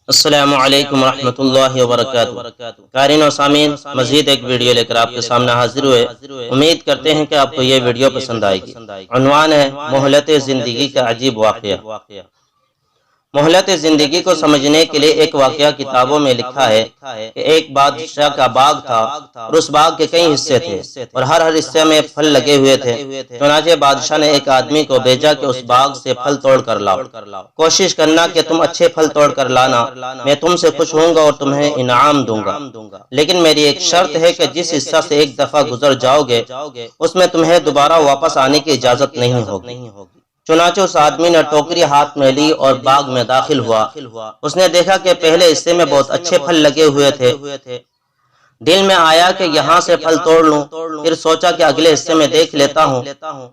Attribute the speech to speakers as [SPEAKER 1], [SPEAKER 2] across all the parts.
[SPEAKER 1] السلام علیکم ورحمۃ اللہ وبرکاتہ۔ قارئین و سامعین، مزید ایک ویڈیو لے کر آپ کے سامنے حاضر ہوئے۔ امید کرتے ہیں کہ آپ کو یہ ویڈیو پسند آئے گی۔ عنوان ہے مہلت زندگی کا عجیب واقعہ۔ مہلت زندگی کو سمجھنے کے لیے ایک واقعہ کتابوں میں لکھا ہے کہ ایک بادشاہ کا باغ تھا اور اس باغ کے کئی حصے تھے اور ہر حصے میں پھل لگے ہوئے تھے۔ چنانچہ بادشاہ نے ایک آدمی کو بھیجا کہ اس باغ سے پھل توڑ کر لاؤ، کوشش کرنا کہ تم اچھے پھل توڑ کر لانا، میں تم سے خوش ہوں گا اور تمہیں انعام دوں گا، لیکن میری ایک شرط ہے کہ جس حصہ سے ایک دفعہ گزر جاؤ گے اس میں تمہیں دوبارہ واپس آنے کی اجازت نہیں ہوگی۔ چنانچہ اس آدمی نے ٹوکری ہاتھ میں لی اور باغ میں داخل ہوا۔ اس نے دیکھا کہ پہلے حصے میں بہت اچھے پھل لگے ہوئے تھے۔ دل میں آیا کہ یہاں سے پھل توڑ لوں، پھر سوچا کہ اگلے حصے میں دیکھ لیتا ہوں۔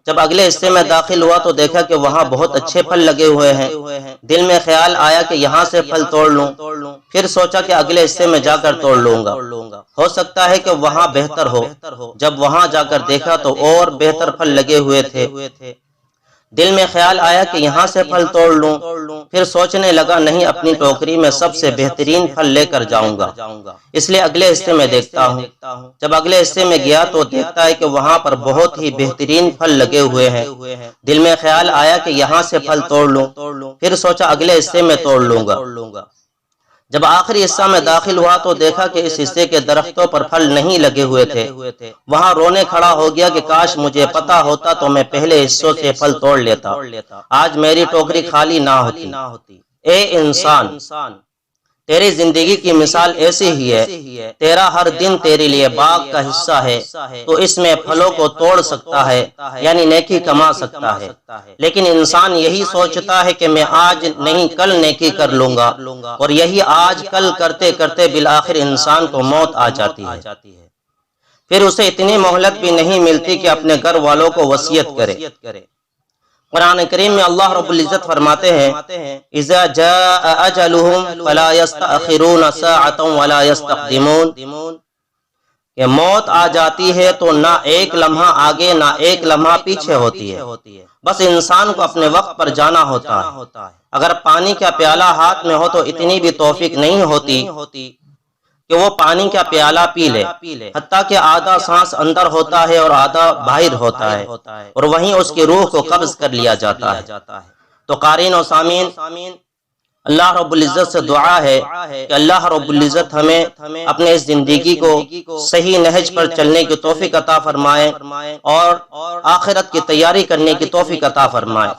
[SPEAKER 1] جب اگلے حصے میں داخل ہوا تو دیکھا کہ وہاں بہت اچھے پھل لگے ہوئے ہیں۔ دل میں خیال آیا کہ یہاں سے پھل توڑ لوں، پھر سوچا کہ اگلے حصے میں جا کر توڑ لوں گا، ہو سکتا ہے کہ وہاں بہتر ہو۔ جب وہاں جا کر دیکھا تو اور بہتر پھل لگے ہوئے تھے۔ دل میں خیال آیا کہ یہاں سے پھل توڑ لوں، پھر سوچنے لگا نہیں، اپنی ٹوکری میں سب سے بہترین پھل لے کر جاؤں گا، اس لیے اگلے حصے میں دیکھتا ہوں۔ جب اگلے حصے میں گیا تو دیکھتا ہے کہ وہاں پر بہت ہی بہترین پھل لگے ہوئے ہیں۔ دل میں خیال آیا کہ یہاں سے پھل توڑ لوں، پھر سوچا اگلے حصے میں توڑ لوں گا۔ جب آخری حصہ میں داخل ہوا تو دیکھا کہ اس حصے کے درختوں پر پھل نہیں لگے ہوئے تھے۔ وہاں رونے کھڑا ہو گیا کہ کاش مجھے پتا ہوتا تو میں پہلے حصوں سے پھل توڑ لیتا، آج میری ٹوکری خالی نہ ہوتی۔ اے انسان، تیری زندگی کی مثال ایسی ہی ہے، تیرا ہر دن تیرے لیے باغ کا حصہ ہے، تو اس میں پھلوں کو توڑ سکتا ہے، یعنی نیکی کما سکتا ہے، لیکن انسان یہی سوچتا ہے کہ میں آج نہیں کل نیکی کر لوں گا، اور یہی آج کل کرتے کرتے بالآخر انسان کو موت آ جاتی ہے، پھر اسے اتنی مہلت بھی نہیں ملتی کہ اپنے گھر والوں کو وصیت کرے۔ قرآن کریم میں اللہ رب العزت فرماتے ہیں اذا جاء اجلهم فلا يستأخرون ساعة ولا يستقدمون، کہ موت آ جاتی ہے تو نہ ایک لمحہ آگے نہ ایک لمحہ پیچھے ہوتی ہے، بس انسان کو اپنے وقت پر جانا ہوتا ہے۔ اگر پانی کا پیالہ ہاتھ میں ہو تو اتنی بھی توفیق نہیں ہوتی کہ وہ پانی کا پیالہ پی لے، حتیٰ کہ آدھا سانس اندر ہوتا ہے اور آدھا باہر ہوتا ہے، اور وہیں اس کی روح کو قبض کر لیا جاتا ہے۔ تو قارئین و سامعین، اللہ رب العزت سے دعا ہے کہ اللہ رب العزت ہمیں اپنے اس زندگی کو صحیح نہج پر چلنے کی توفیق عطا فرمائے اور آخرت کی تیاری کرنے کی توفیق عطا فرمائے،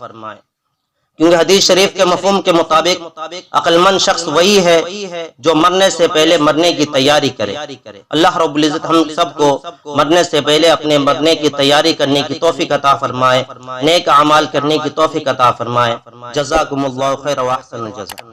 [SPEAKER 1] کیونکہ حدیث شریف کے مفہوم کے مطابق عقل مند شخص وہی ہے جو مرنے سے پہلے مرنے کی تیاری کرے۔ اللہ رب العزت ہم سب کو مرنے سے پہلے اپنے مرنے کی تیاری کرنے کی توفیق عطا فرمائے، نیک اعمال کرنے کی توفیق عطا فرمائے۔ جزاکم اللہ خیر و احسن الجزاء۔